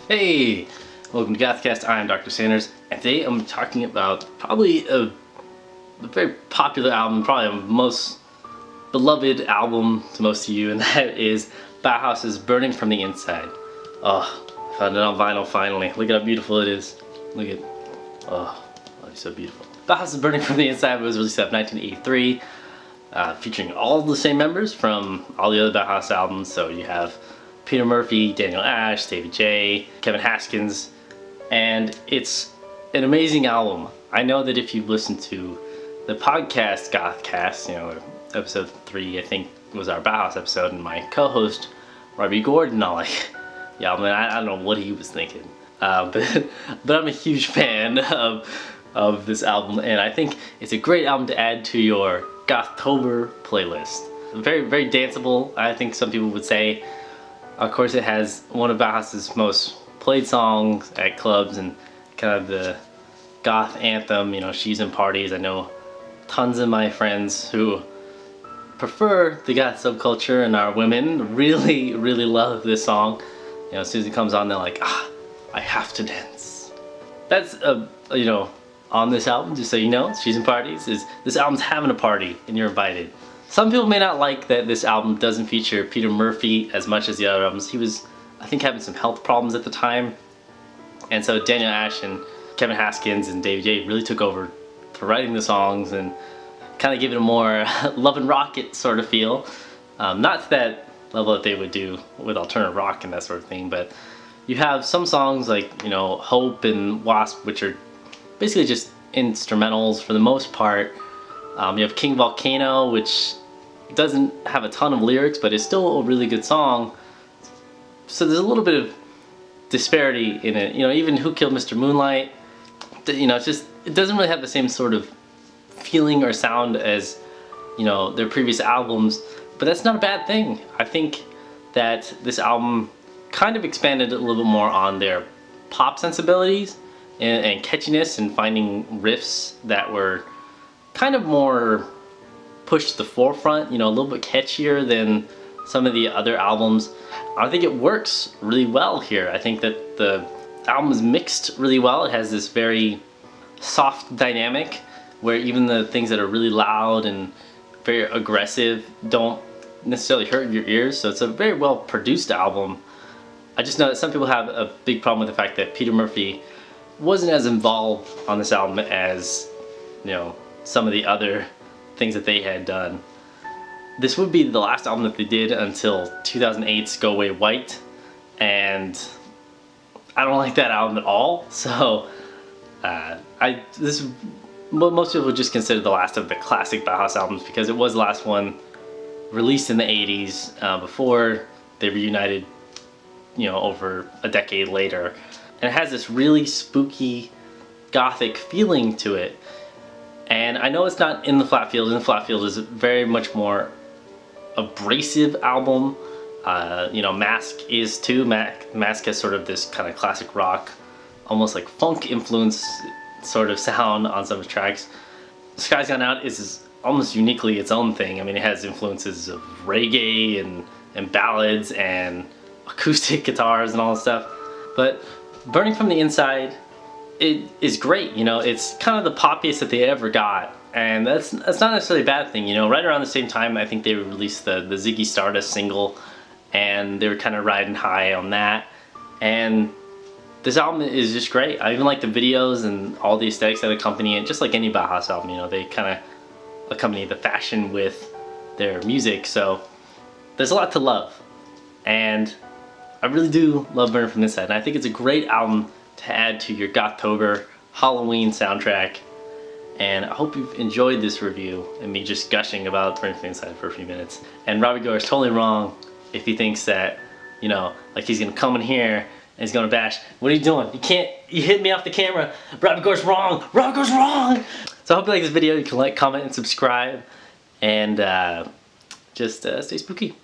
Hey, welcome to GothCast. I am Dr.Sanders, and today I'm talking about probably a very popular album, probably the most beloved album to most of you, and that is Bauhaus's Burning from the Inside. Oh, I found it on vinyl finally. Look at how beautiful it is. Look at, oh, it's so beautiful. Bauhaus's Burning from the Inside was released in 1983, featuring all the same members from all the other Bauhaus albums. So you have Peter Murphy, Daniel Ash, David J, Kevin Haskins, and it's an amazing album. I know that if you've listened to the podcast GothCast, episode 3 I think was our Bauhaus episode, and my co-host Robbie Gordon, all like the album, and I don't know what he was thinking, but I'm a huge fan of this album, and I think it's a great album to add to your Gothtober playlist. Very, very danceable, I think some people would say. Of course, it has one of Bauhaus's most played songs at clubs and kind of the goth anthem, She's in Parties. I know tons of my friends who prefer the goth subculture and are women really, really love this song. As soon as it comes on, they're like, I have to dance. That's, on this album, just so you know, She's in Parties, this album's having a party and you're invited. Some people may not like that this album doesn't feature Peter Murphy as much as the other albums. He was, I think, having some health problems at the time. And so Daniel Ash and Kevin Haskins and David J really took over for writing the songs and kind of gave it a more Love and Rocket sort of feel. Not to that level that they would do with alternative rock and that sort of thing, but you have some songs like, Hope and Wasp, which are basically just instrumentals for the most part. You have King Volcano, which doesn't have a ton of lyrics, but is still a really good song. So there's a little bit of disparity in it. Even Who Killed Mr. Moonlight, it doesn't really have the same sort of feeling or sound as, their previous albums, but that's not a bad thing. I think that this album kind of expanded a little bit more on their pop sensibilities and catchiness, and finding riffs that were kind of more pushed to the forefront, a little bit catchier than some of the other albums. I think it works really well here. I think that the album is mixed really well. It has this very soft dynamic where even the things that are really loud and very aggressive don't necessarily hurt your ears. So it's a very well produced album. I just know that some people have a big problem with the fact that Peter Murphy wasn't as involved on this album as, some of the other things that they had done. This would be the last album that they did until 2008's Go Away White, and I don't like that album at all. So most people would just consider the last of the classic Bauhaus albums because it was the last one released in the 80s before they reunited, over a decade later. And it has this really spooky gothic feeling to it. And I know it's not In the Flat Field. In the Flat Field is a very much more abrasive album. Mask is too. Mask has sort of this kind of classic rock, almost like funk influence sort of sound on some of the tracks. Sky's Gone Out is almost uniquely its own thing. I mean, it has influences of reggae and ballads and acoustic guitars and all that stuff. But Burning from the Inside, it is great. It's kind of the poppiest that they ever got, and that's not necessarily a bad thing. Right around the same time I think they released the Ziggy Stardust single, and they were kind of riding high on that, and this album is just great. I even like the videos and all the aesthetics that accompany it, just like any Bauhaus album. They kind of accompany the fashion with their music, so there's a lot to love, and I really do love Burning from the Inside, and I think it's a great album to add to your Gothtober Halloween soundtrack. And I hope you've enjoyed this review and me just gushing about Burning from the Inside for a few minutes. And Robbie Gore is totally wrong if he thinks that, like he's gonna come in here and he's gonna bash. What are you doing? You hit me off the camera. Robbie Gore's wrong. Robbie Gore's wrong. So I hope you like this video. You can like, comment, and subscribe. And just stay spooky.